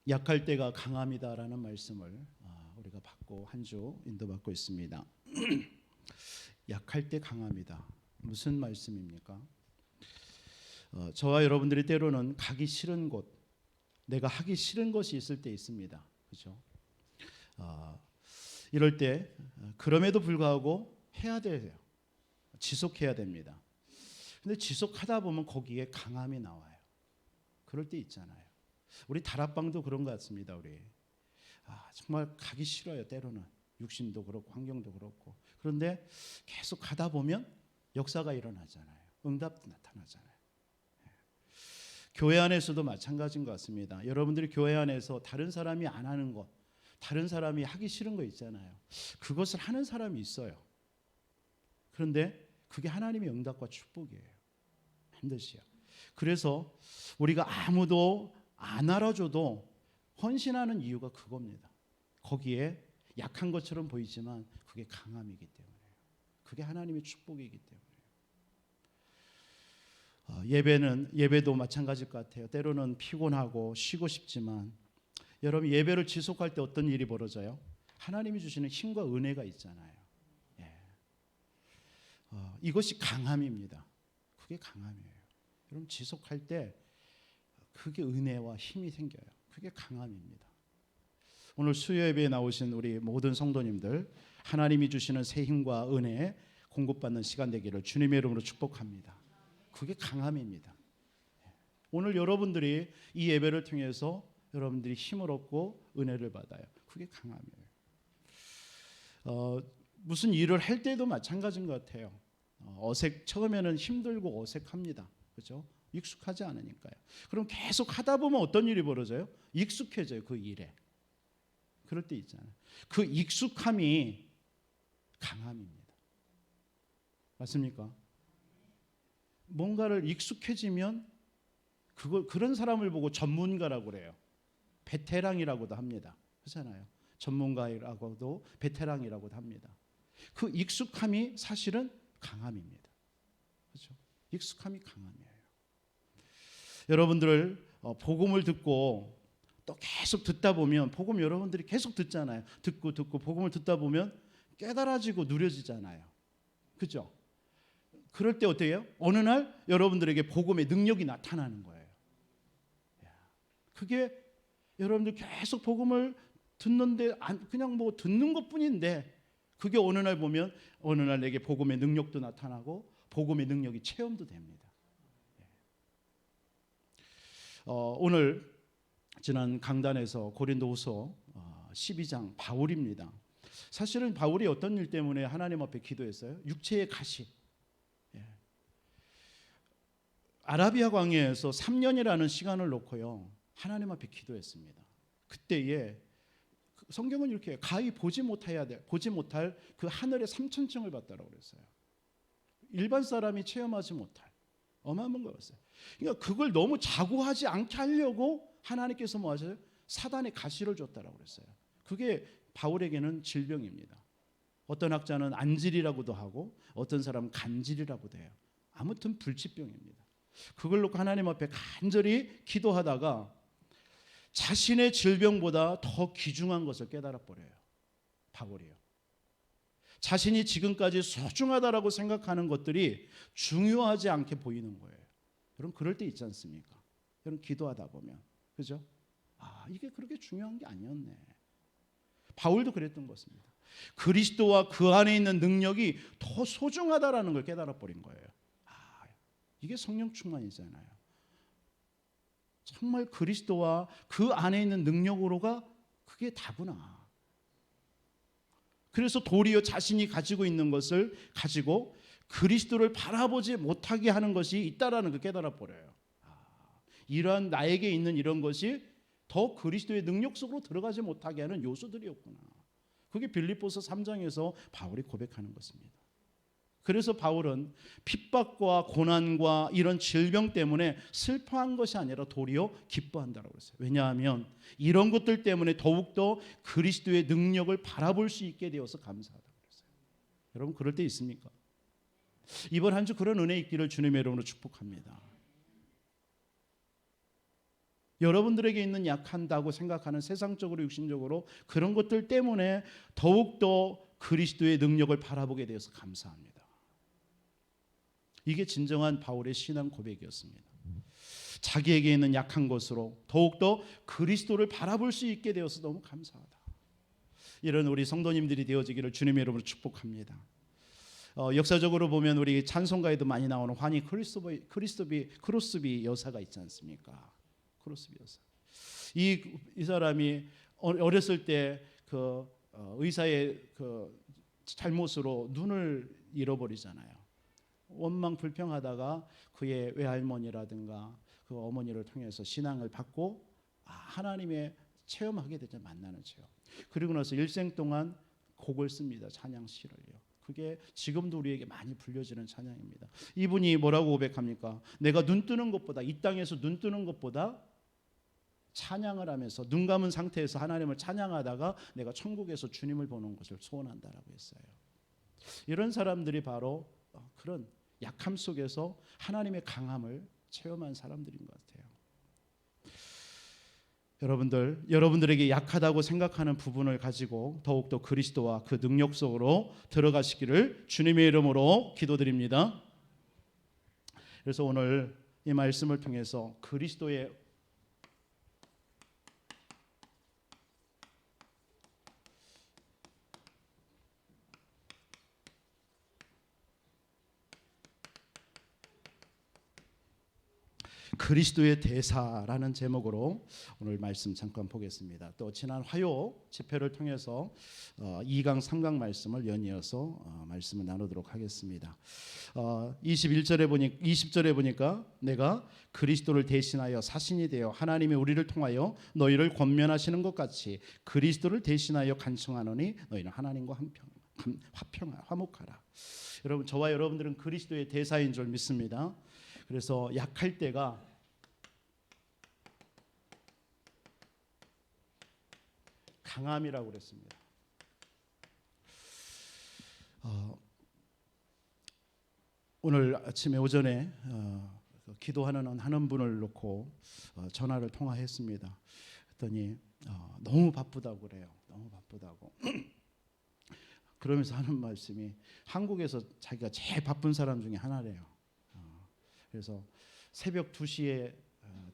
약할 때가 강함이다라는 말씀을 우리가 받고 한 주 인도받고 있습니다. 약할 때 강함이다. 무슨 말씀입니까? 저와 여러분들이 때로는 가기 싫은 곳, 내가 하기 싫은 것이 있을 때 있습니다. 그렇죠? 이럴 때 그럼에도 불구하고 해야 돼요. 지속해야 됩니다. 근데 지속하다 보면 거기에 강함이 나와요. 그럴 때 있잖아요. 우리 다락방도 그런 것 같습니다. 우리 정말 가기 싫어요. 때로는 육신도 그렇고 환경도 그렇고. 그런데 계속 가다 보면 역사가 일어나잖아요. 응답도 나타나잖아요. 교회 안에서도 마찬가지인 것 같습니다. 여러분들이 교회 안에서 다른 사람이 안 하는 것, 다른 사람이 하기 싫은 거 있잖아요. 그것을 하는 사람이 있어요. 그런데 그게 하나님의 응답과 축복이에요. 반드시요. 그래서 우리가 아무도 안 알아줘도 헌신하는 이유가 그겁니다. 거기에 약한 것처럼 보이지만 그게 강함이기 때문에요. 그게 하나님의 축복이기 때문에요. 예배도 마찬가지일 것 같아요. 때로는 피곤하고 쉬고 싶지만 여러분 예배를 지속할 때 어떤 일이 벌어져요? 하나님이 주시는 힘과 은혜가 있잖아요. 이것이 강함입니다. 그게 강함이에요. 여러분 지속할 때 그게 은혜와 힘이 생겨요. 그게 강함입니다. 오늘 수요 예배에 나오신 우리 모든 성도님들 하나님이 주시는 새 힘과 은혜 공급받는 시간 되기를 주님의 이름으로 축복합니다. 그게 강함입니다. 오늘 여러분들이 이 예배를 통해서 여러분들이 힘을 얻고 은혜를 받아요. 그게 강함이에요. 무슨 일을 할 때도 마찬가지인 것 같아요. 처음에는 힘들고 어색합니다. 그렇죠? 익숙하지 않으니까요. 그럼 계속 하다 보면 어떤 일이 벌어져요? 익숙해져요. 그 일에. 그럴 때 있잖아요. 그 익숙함이 강함입니다. 맞습니까? 뭔가를 익숙해지면 그런 사람을 보고 전문가라고 그래요. 베테랑이라고도 합니다. 그렇잖아요. 전문가라고도 베테랑이라고도 합니다. 그 익숙함이 사실은 강함입니다. 그렇죠? 익숙함이 강함이에요. 여러분들 복음을 듣고 또 계속 듣다 보면 복음 여러분들이 계속 듣잖아요. 듣고 복음을 듣다 보면 깨달아지고 누려지잖아요. 그렇죠? 그럴 때 어때요? 어느 날 여러분들에게 복음의 능력이 나타나는 거예요. 그게 여러분들 계속 복음을 듣는데 그냥 뭐 듣는 것뿐인데 그게 어느 날 보면 어느 날 내게 복음의 능력도 나타나고 복음의 능력이 체험도 됩니다. 오늘 지난 강단에서 고린도후서 12장 바울입니다. 사실은 바울이 어떤 일 때문에 하나님 앞에 기도했어요? 육체의 가시. 아라비아 광야에서 3년이라는 시간을 놓고요 하나님 앞에 기도했습니다. 그때에 성경은 이렇게 해요. 가히 보지 못할 그 하늘의 3천층을 봤다라고 그랬어요. 일반 사람이 체험하지 못할 어마어마한 거였어요. 그러니까 그걸 너무 자고하지 않게 하려고 하나님께서 뭐 하셔요? 사단의 가시를 줬다라고 그랬어요. 그게 바울에게는 질병입니다. 어떤 학자는 안질이라고도 하고 어떤 사람은 간질이라고도 해요. 아무튼 불치병입니다. 그걸 놓고 하나님 앞에 간절히 기도하다가 자신의 질병보다 더 귀중한 것을 깨달아 버려요. 바울이요. 자신이 지금까지 소중하다라고 생각하는 것들이 중요하지 않게 보이는 거예요. 여러분 그럴 때 있지 않습니까? 여러분 기도하다 보면 그죠? 이게 그렇게 중요한 게 아니었네. 바울도 그랬던 것입니다. 그리스도와 그 안에 있는 능력이 더 소중하다라는 걸 깨달아 버린 거예요. 이게 성령 충만이잖아요. 정말 그리스도와 그 안에 있는 능력으로가 그게 다구나. 그래서 도리어 자신이 가지고 있는 것을 가지고 그리스도를 바라보지 못하게 하는 것이 있다라는 걸 깨달아 버려요. 이러한 나에게 있는 이런 것이 더 그리스도의 능력 속으로 들어가지 못하게 하는 요소들이었구나. 그게 빌립보서 3장에서 바울이 고백하는 것입니다. 그래서 바울은 핍박과 고난과 이런 질병 때문에 슬퍼한 것이 아니라 도리어 기뻐한다라고 했어요. 왜냐하면 이런 것들 때문에 더욱더 그리스도의 능력을 바라볼 수 있게 되어서 감사하다고 했어요. 여러분 그럴 때 있습니까? 이번 한 주 그런 은혜 있기를 주님의 이름으로 축복합니다. 여러분들에게 있는 약한다고 생각하는 세상적으로 육신적으로 그런 것들 때문에 더욱더 그리스도의 능력을 바라보게 되어서 감사합니다. 이게 진정한 바울의 신앙 고백이었습니다. 자기에게 있는 약한 것으로 더욱더 그리스도를 바라볼 수 있게 되어서 너무 감사하다. 이런 우리 성도님들이 되어지기를 주님의 이름으로 축복합니다. 역사적으로 보면 우리 찬송가에도 많이 나오는 환희 크로스비 여사가 있지 않습니까? 크로스비 여사. 이 사람이 어렸을 때 그 의사의 그 잘못으로 눈을 잃어버리잖아요. 원망 불평하다가 그의 외할머니라든가 그 어머니를 통해서 신앙을 받고 하나님의 체험하게 되죠. 만나는 체험. 그리고 나서 일생 동안 곡을 씁니다. 찬양 시를요. 그게 지금도 우리에게 많이 불려지는 찬양입니다. 이분이 뭐라고 고백합니까? 내가 눈 뜨는 것보다, 이 땅에서 눈 뜨는 것보다 찬양을 하면서 눈 감은 상태에서 하나님을 찬양하다가 내가 천국에서 주님을 보는 것을 소원한다라고 했어요. 이런 사람들이 바로 그런 약함 속에서 하나님의 강함을 체험한 사람들인 것 같아요. 여러분들에게 약하다고 생각하는 부분을 가지고 더욱더 그리스도와 그 능력 속으로 들어가시기를 주님의 이름으로 기도드립니다. 그래서 오늘 이 말씀을 통해서 그리스도의 대사라는 제목으로 오늘 말씀 잠깐 보겠습니다. 또 지난 화요 집회를 통해서 2강 3강 말씀을 연이어서 말씀을 나누도록 하겠습니다. 20절에 보니까 내가 그리스도를 대신하여 사신이 되어 하나님이 우리를 통하여 너희를 권면하시는 것 같이 그리스도를 대신하여 간청하노니 너희는 하나님과 화목하라. 여러분, 저와 여러분들은 그리스도의 대사인 줄 믿습니다. 그래서 약할 때가 강함이라고 그랬습니다. 오늘 아침에 오전에 기도하는 분을 놓고 전화를 통화했습니다. 그랬더니 너무 바쁘다고 그래요. 너무 바쁘다고. 그러면서 하는 말씀이 한국에서 자기가 제일 바쁜 사람 중에 하나래요. 그래서 새벽 2시에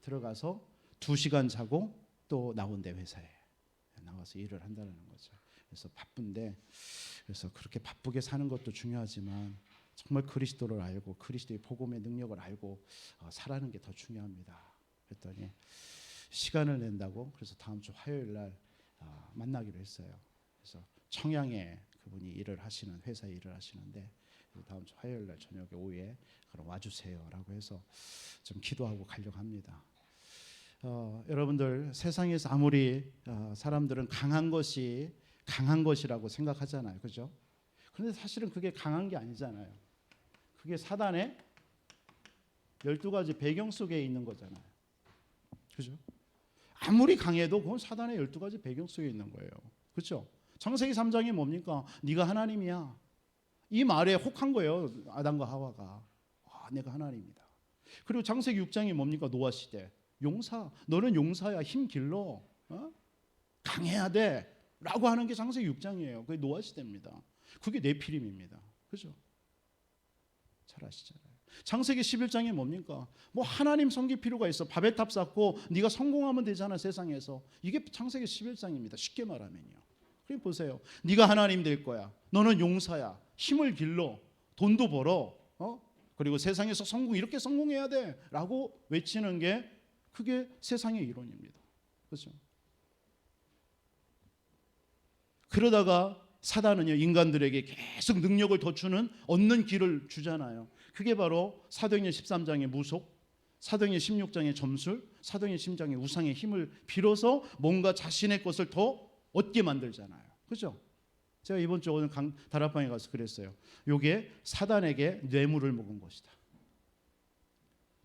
들어가서 2시간 자고 또 나온대. 회사에 나와서 일을 한다는 거죠. 그래서 바쁜데, 그래서 그렇게 바쁘게 사는 것도 중요하지만 정말 그리스도를 알고 그리스도의 복음의 능력을 알고 살아가는 게 더 중요합니다. 그랬더니 시간을 낸다고, 그래서 다음 주 화요일 날 만나기로 했어요. 그래서 청양에 그분이 회사에 일을 하시는데 다음 주 화요일 날 저녁에 오후에 그럼 와주세요라고 해서 좀 기도하고 가려고 합니다. 여러분들, 세상에서 아무리 사람들은 강한 것이라고 생각하잖아요, 그죠? 그런데 사실은 그게 강한 게 아니잖아요. 그게 사단의 12가지 배경 속에 있는 거잖아요, 그죠? 아무리 강해도 그건 사단의 12가지 배경 속에 있는 거예요, 그죠? 창세기 3장이 뭡니까? 네가 하나님이야. 이 말에 혹한 거예요, 아담과 하와가. 내가 하나님이다. 그리고 창세기 6장이 뭡니까? 노아 시대. 용사. 너는 용사야. 힘 길러. 강해야 돼. 라고 하는 게 창세기 6장이에요. 그게 노아 시대입니다. 그게 네피림입니다. 그죠? 잘 아시잖아요. 창세기 11장이 뭡니까? 뭐 하나님 섬길 필요가 있어. 바벨탑 쌓고 네가 성공하면 되잖아, 세상에서. 이게 창세기 11장입니다. 쉽게 말하면요. 그래 보세요. 네가 하나님 될 거야. 너는 용사야. 힘을 길러. 돈도 벌어. 그리고 세상에서 이렇게 성공해야 돼. 라고 외치는 게 그게 세상의 이론입니다. 그렇죠? 그러다가 사단은요, 인간들에게 계속 능력을 더 얻는 길을 주잖아요. 그게 바로 사도행전 13장의 무속, 사도행전 16장의 점술, 사도행전 10장의 우상의 힘을 빌어서 뭔가 자신의 것을 더 얻게 만들잖아요. 그죠? 제가 이번 주 오늘 다락방에 가서 그랬어요. 이게 사단에게 뇌물을 먹은 것이다.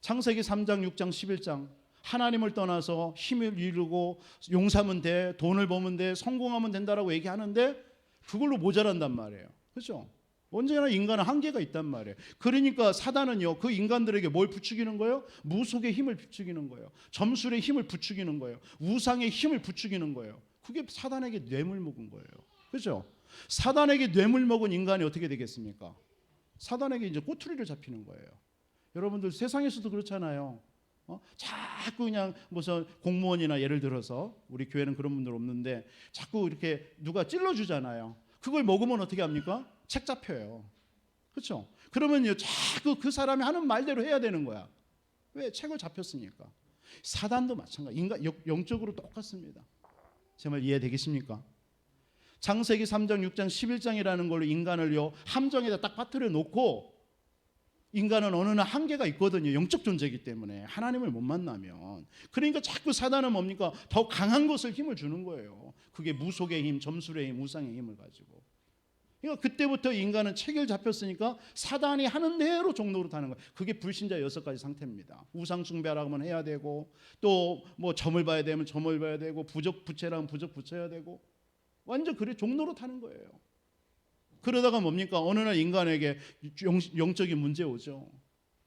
창세기 3장, 6장, 11장 하나님을 떠나서 힘을 이루고 용사면 돼, 돈을 버면 돼, 성공하면 된다라고 얘기하는데 그걸로 모자란단 말이에요. 그죠? 언제나 인간은 한계가 있단 말이에요. 그러니까 사단은요, 그 인간들에게 뭘 부추기는 거예요? 무속의 힘을 부추기는 거예요. 점술의 힘을 부추기는 거예요. 우상의 힘을 부추기는 거예요. 그게 사단에게 뇌물 먹은 거예요. 그렇죠? 사단에게 뇌물 먹은 인간이 어떻게 되겠습니까? 사단에게 이제 꼬투리를 잡히는 거예요. 여러분들 세상에서도 그렇잖아요. 자꾸 그냥 무슨 공무원이나 예를 들어서 우리 교회는 그런 분들 없는데 자꾸 이렇게 누가 찔러주잖아요. 그걸 먹으면 어떻게 합니까? 책 잡혀요. 그렇죠? 그러면요 자꾸 그 사람이 하는 말대로 해야 되는 거야. 왜? 책을 잡혔으니까. 사단도 마찬가지. 인간 영적으로 똑같습니다. 제 말 이해되겠습니까? 창세기 3장, 6장, 11장이라는 걸로 인간을요 함정에다 딱 빠뜨려 놓고, 인간은 어느 날 한계가 있거든요. 영적 존재이기 때문에 하나님을 못 만나면. 그러니까 자꾸 사단은 뭡니까? 더 강한 것을 힘을 주는 거예요. 그게 무속의 힘, 점술의 힘, 우상의 힘을 가지고. 그러니까 그때부터 인간은 체결 잡혔으니까 사단이 하는 대로 종로로 타는 거예요. 그게 불신자 6가지 상태입니다. 우상 숭배라고 하면 해야 되고, 또 뭐 점을 봐야 되면 점을 봐야 되고, 부적 부채라면 부적 붙여야 되고, 완전 그래 종로로 타는 거예요. 그러다가 뭡니까? 어느 날 인간에게 영적인 문제 오죠.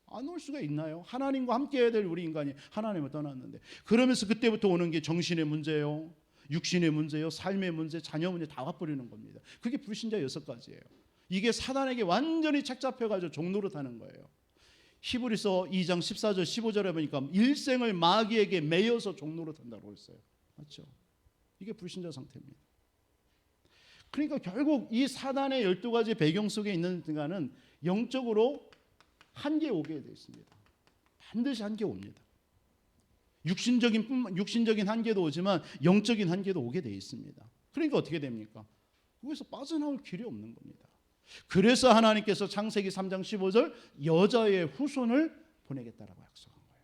안 올 수가 있나요? 하나님과 함께 해야 될 우리 인간이 하나님을 떠났는데. 그러면서 그때부터 오는 게 정신의 문제요, 육신의 문제요, 삶의 문제, 자녀 문제 다 와버리는 겁니다. 그게 불신자 6가지예요. 이게 사단에게 완전히 책 잡혀가지고 종로로 타는 거예요. 히브리서 2장 14절 15절에 보니까 일생을 마귀에게 매여서 종로로 탄다고 했어요. 맞죠? 이게 불신자 상태입니다. 그러니까 결국 이 사단의 12가지 배경 속에 있는 인간은 영적으로 한계에 오게 되어 있습니다. 반드시 한계 옵니다. 육신적인 한계도 오지만 영적인 한계도 오게 되어 있습니다. 그러니까 어떻게 됩니까? 거기서 빠져나올 길이 없는 겁니다. 그래서 하나님께서 창세기 3장 15절 여자의 후손을 보내겠다라고 약속한 거예요.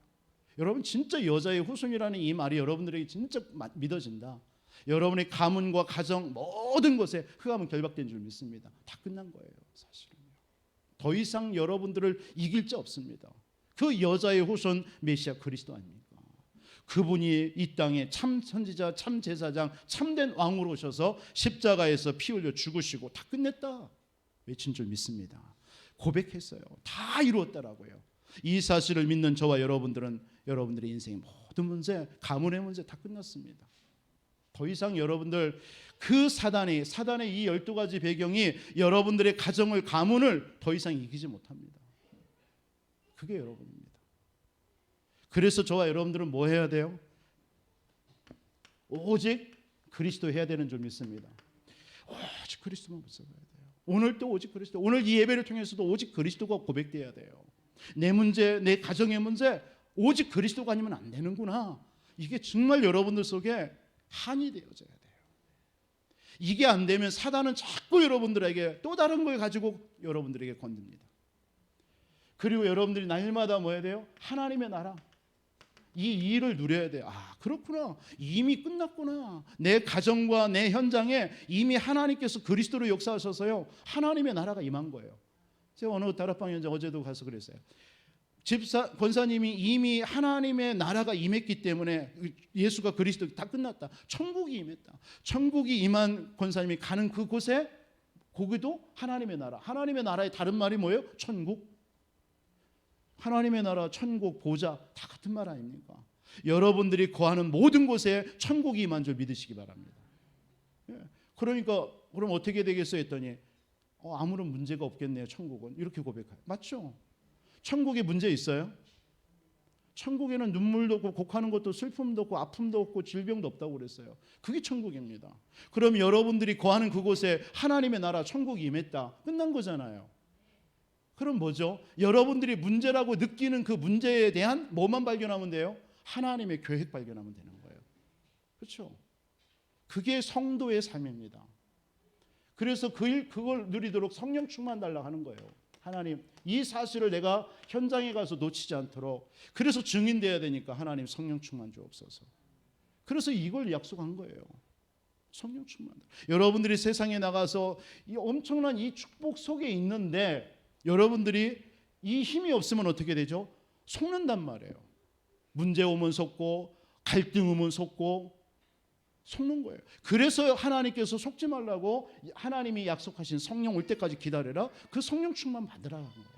여러분 진짜 여자의 후손이라는 이 말이 여러분들에게 진짜 믿어진다. 여러분의 가문과 가정 모든 것에 흑암은 결박된 줄 믿습니다. 다 끝난 거예요. 사실은요. 더 이상 여러분들을 이길 자 없습니다. 그 여자의 후손 메시아 그리스도 아닙니까? 그분이 이 땅에 참 선지자, 참 제사장, 참된 왕으로 오셔서 십자가에서 피 흘려 죽으시고 다 끝냈다 외친 줄 믿습니다. 고백했어요. 다 이루었다라고요. 이 사실을 믿는 저와 여러분들은 여러분들의 인생의 모든 문제, 가문의 문제 다 끝났습니다. 더 이상 여러분들 그 사단의 이 12가지 배경이 여러분들의 가정을, 가문을 더 이상 이기지 못합니다. 그게 여러분입니다. 그래서 저와 여러분들은 뭐 해야 돼요? 오직 그리스도 해야 되는 줄 믿습니다. 오직 그리스도만 붙잡아야 돼요. 오늘도 오직 그리스도. 오늘 이 예배를 통해서도 오직 그리스도가 고백돼야 돼요. 내 문제, 내 가정의 문제 오직 그리스도가 아니면 안 되는구나. 이게 정말 여러분들 속에 한이 되어져야 돼요. 이게 안 되면 사단은 자꾸 여러분들에게 또 다른 걸 가지고 여러분들에게 건듭니다. 그리고 여러분들이 날마다 뭐 해야 돼요? 하나님의 나라, 이 일을 누려야 돼요. 아, 그렇구나. 이미 끝났구나. 내 가정과 내 현장에 이미 하나님께서 그리스도로 역사하셔서요, 하나님의 나라가 임한 거예요. 제가 어느 다락방 현장 어제도 가서 그랬어요. 권사님이 이미 하나님의 나라가 임했기 때문에 예수가 그리스도 다 끝났다. 천국이 임했다. 천국이 임한 권사님이 가는 그곳에 거기도 하나님의 나라. 하나님의 나라의 다른 말이 뭐예요? 천국. 하나님의 나라, 천국, 보좌 다 같은 말 아닙니까? 여러분들이 거하는 모든 곳에 천국이 임한 줄 믿으시기 바랍니다. 그러니까 그럼 어떻게 되겠어요 했더니 아무런 문제가 없겠네요. 천국은 이렇게 고백해요. 맞죠? 천국에 문제 있어요? 천국에는 눈물도 없고 곡하는 것도 슬픔도 없고 아픔도 없고 질병도 없다고 그랬어요. 그게 천국입니다. 그럼 여러분들이 거하는 그곳에 하나님의 나라 천국이 임했다. 끝난 거잖아요. 그럼 뭐죠? 여러분들이 문제라고 느끼는 그 문제에 대한 뭐만 발견하면 돼요? 하나님의 계획 발견하면 되는 거예요. 그렇죠? 그게 성도의 삶입니다. 그래서 그걸 누리도록 성령 충만 달라고 하는 거예요. 하나님, 이 사실을 내가 현장에 가서 놓치지 않도록. 그래서 증인돼야 되니까 하나님 성령 충만 주옵소서. 그래서 이걸 약속한 거예요. 성령 충만. 여러분들이 세상에 나가서 이 엄청난 이 축복 속에 있는데 여러분들이 이 힘이 없으면 어떻게 되죠? 속는단 말이에요. 문제 오면 속고, 갈등 오면 속고, 속는 거예요. 그래서 하나님께서 속지 말라고 하나님이 약속하신 성령 올 때까지 기다려라. 그 성령 충만 받으라는 거예요.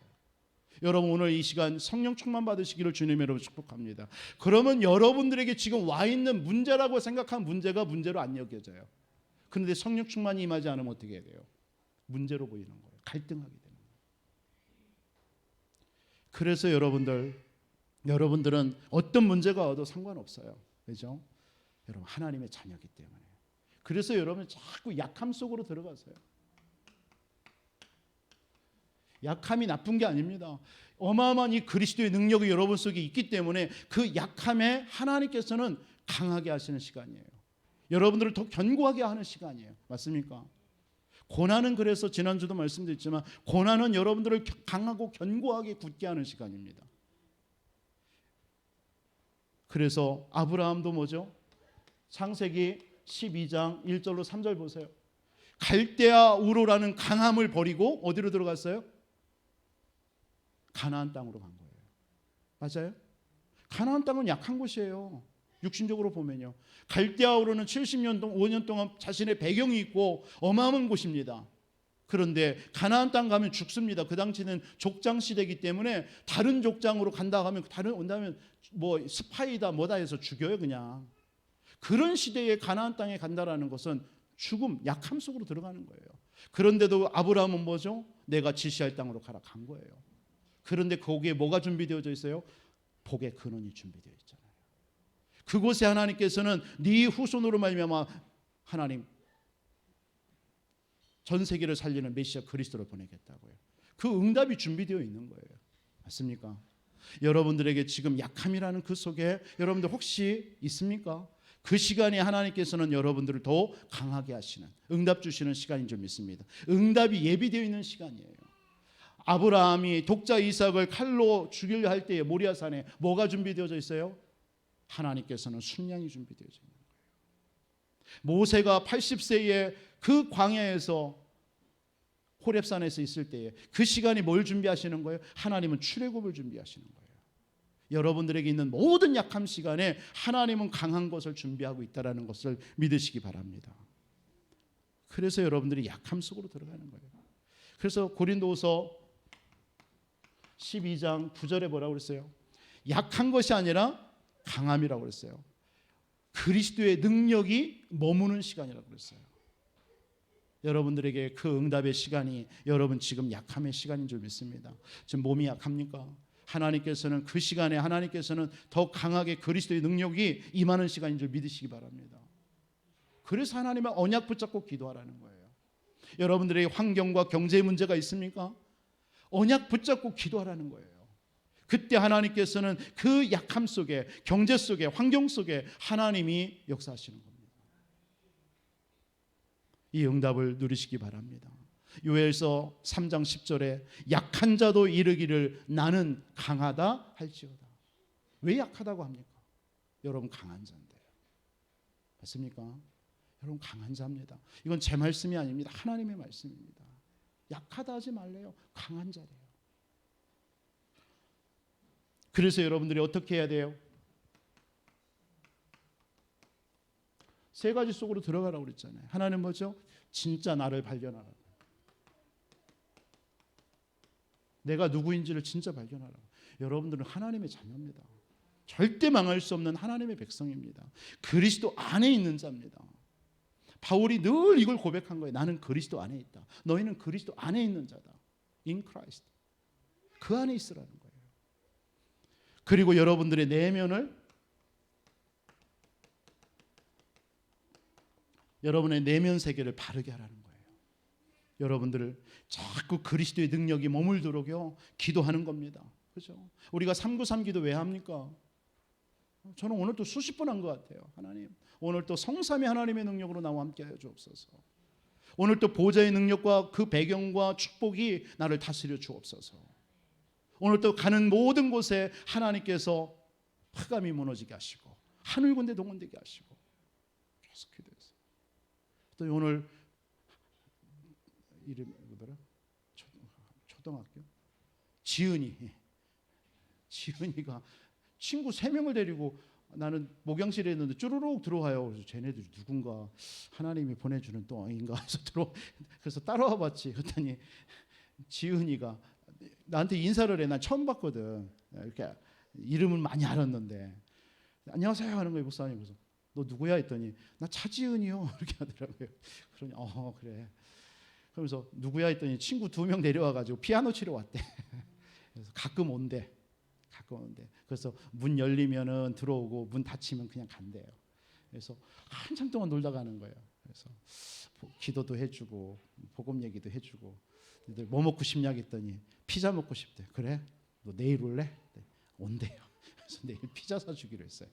여러분 오늘 이 시간 성령 충만 받으시기를 주님의 이름으로 축복합니다. 그러면 여러분들에게 지금 와 있는 문제라고 생각한 문제가 문제로 안 여겨져요. 그런데 성령 충만이 임하지 않으면 어떻게 돼요? 문제로 보이는 거예요. 갈등하게 되는 거예요. 그래서 여러분들은 어떤 문제가 와도 상관없어요. 그렇죠? 여러분 하나님의 자녀이기 때문에. 그래서 여러분 자꾸 약함 속으로 들어가세요. 약함이 나쁜 게 아닙니다. 어마어마한 이 그리스도의 능력이 여러분 속에 있기 때문에 그 약함에 하나님께서는 강하게 하시는 시간이에요. 여러분들을 더 견고하게 하는 시간이에요. 맞습니까? 고난은 그래서 지난주도 말씀드렸지만 고난은 여러분들을 강하고 견고하게 굳게 하는 시간입니다. 그래서 아브라함도 뭐죠? 창세기 12장 1절로 3절 보세요. 갈대아 우르라는 강함을 버리고 어디로 들어갔어요? 가나안 땅으로 간 거예요. 맞아요? 가나안 땅은 약한 곳이에요. 육신적으로 보면요. 갈대아 우르는 70년 동안 5년 동안 자신의 배경이 있고 어마어마한 곳입니다. 그런데 가나안 땅 가면 죽습니다. 그 당시는 족장 시대이기 때문에 다른 족장으로 간다 하면 온다면 뭐 스파이다 뭐다 해서 죽여요 그냥. 그런 시대에 가나안 땅에 간다라는 것은 죽음, 약함 속으로 들어가는 거예요. 그런데도 아브라함은 뭐죠? 내가 지시할 땅으로 가라 간 거예요. 그런데 거기에 뭐가 준비되어져 있어요? 복의 근원이 준비되어 있잖아요. 그곳에 하나님께서는 네 후손으로 말미암아 하나님 전 세계를 살리는 메시아 그리스도를 보내겠다고요. 그 응답이 준비되어 있는 거예요. 맞습니까? 여러분들에게 지금 약함이라는 그 속에 여러분들 혹시 있습니까? 그 시간에 하나님께서는 여러분들을 더 강하게 하시는 응답 주시는 시간인 줄 믿습니다. 응답이 예비되어 있는 시간이에요. 아브라함이 독자 이삭을 칼로 죽이려 할 때에 모리아산에 뭐가 준비되어져 있어요? 하나님께서는 순양이 준비되어져 있는 거예요. 모세가 80세에 그 광야에서 호렙산에서 있을 때에 그 시간이 뭘 준비하시는 거예요? 하나님은 출애굽을 준비하시는 거예요. 여러분들에게 있는 모든 약함 시간에 하나님은 강한 것을 준비하고 있다는 것을 믿으시기 바랍니다. 그래서 여러분들이 약함 속으로 들어가는 거예요. 그래서 고린도후서 12장 9절에 뭐라고 그랬어요? 약한 것이 아니라 강함이라고 그랬어요. 그리스도의 능력이 머무는 시간이라고 그랬어요. 여러분들에게 그 응답의 시간이 여러분 지금 약함의 시간인 줄 믿습니다. 지금 몸이 약합니까? 하나님께서는 그 시간에 하나님께서는 더 강하게 그리스도의 능력이 임하는 시간인 줄 믿으시기 바랍니다. 그래서 하나님의 언약 붙잡고 기도하라는 거예요. 여러분들의 환경과 경제 문제가 있습니까? 언약 붙잡고 기도하라는 거예요. 그때 하나님께서는 그 약함 속에 경제 속에 환경 속에 하나님이 역사하시는 겁니다. 이 응답을 누리시기 바랍니다. 요엘서 3장 10절에 약한 자도 이르기를 나는 강하다 할지어다. 왜 약하다고 합니까? 여러분 강한 자인데요. 맞습니까? 여러분 강한 자입니다. 이건 제 말씀이 아닙니다. 하나님의 말씀입니다. 약하다 하지 말래요. 강한 자래요. 그래서 여러분들이 어떻게 해야 돼요? 세 가지 속으로 들어가라고 그랬잖아요. 하나는 뭐죠? 진짜 나를 발견하라. 내가 누구인지를 진짜 발견하라. 여러분들은 하나님의 자녀입니다. 절대 망할 수 없는 하나님의 백성입니다. 그리스도 안에 있는 자입니다. 바울이 늘 이걸 고백한 거예요. 나는 그리스도 안에 있다. 너희는 그리스도 안에 있는 자다. In Christ. 그 안에 있으라는 거예요. 그리고 여러분들의 내면을 여러분의 내면 세계를 바르게 하라는 거예요. 여러분들을 자꾸 그리스도의 능력이 머물도록요 기도하는 겁니다. 그렇죠? 우리가 393 기도 왜 합니까? 저는 오늘 또 수십 번 한 것 같아요. 하나님, 오늘 또 성삼위 하나님의 능력으로 나와 함께하여 주옵소서. 오늘 또 보좌의 능력과 그 배경과 축복이 나를 다스려 주옵소서. 오늘 또 가는 모든 곳에 하나님께서 흑암이 무너지게 하시고 하늘 군대 동원되게 하시고 계속 기도했어요. 또 오늘 이름이 뭐더라? 초등학교 지은이가 친구 3명을 데리고 나는 목양실에 있는데 쭈루룩 들어와요. 그래서 쟤네들이 누군가 하나님이 보내주는 또 어인가 해서 그래서 따라와 봤지. 그랬더니 지은이가 나한테 인사를 해. 난 처음 봤거든. 이렇게 이름은 많이 알았는데 안녕하세요 하는 거예요. 목사님. 그래서 너 누구야 했더니 나 차지은이요 이렇게 하더라고요. 그러니 그래. 그러면서 누구야 했더니 친구 2명 내려와가지고 피아노 치러 왔대. 그래서 가끔 온대. 그래서 문 열리면은 들어오고 문 닫히면 그냥 간대요. 그래서 한참 동안 놀다 가는 거예요. 그래서 기도도 해주고 복음 얘기도 해주고 뭐 먹고 싶냐 했더니 피자 먹고 싶대. 그래? 너 내일 올래? 네. 온대요. 그래서 내일 피자 사주기로 했어요.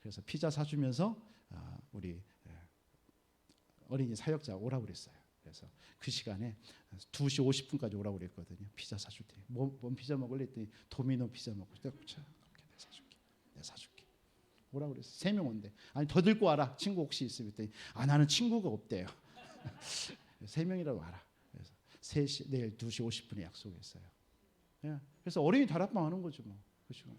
그래서 피자 사주면서 우리 어린이 사역자 오라고 그랬어요. 그래서 그 시간에 2시 50분까지 오라고 그랬거든요. 피자 사줄 때. 뭔 피자 먹을래 했더니 도미노 피자 먹고 내가 사줄게. 오라고 그랬어. 3명 온대. 아니 더 들고 와라. 친구 혹시 있으면 했더니 나는 친구가 없대요. 3명이라도 와라. 그래서 3시 내일 2시 50분에 약속했어요. 그래서 어린이 다락방 하는 거죠 뭐. 그 시간에.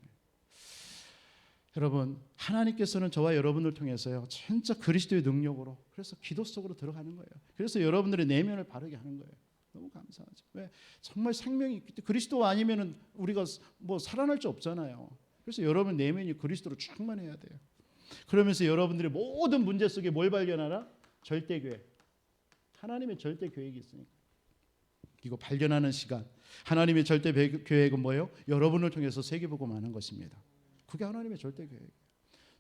여러분 하나님께서는 저와 여러분을 통해서요 진짜 그리스도의 능력으로 그래서 기도 속으로 들어가는 거예요. 그래서 여러분들의 내면을 바르게 하는 거예요. 너무 감사하죠. 왜? 정말 생명이 있기 때문에 그리스도 아니면은 우리가 뭐 살아날 수 없잖아요. 그래서 여러분 내면이 그리스도로 충만해야 돼요. 그러면서 여러분들의 모든 문제 속에 뭘 발견하라? 절대 계획. 하나님의 절대 계획이 있으니까. 이거 발견하는 시간. 하나님의 절대 계획은 뭐예요? 여러분을 통해서 세계복음 하는 것입니다. 그게 하나님의 절대 계획이에요.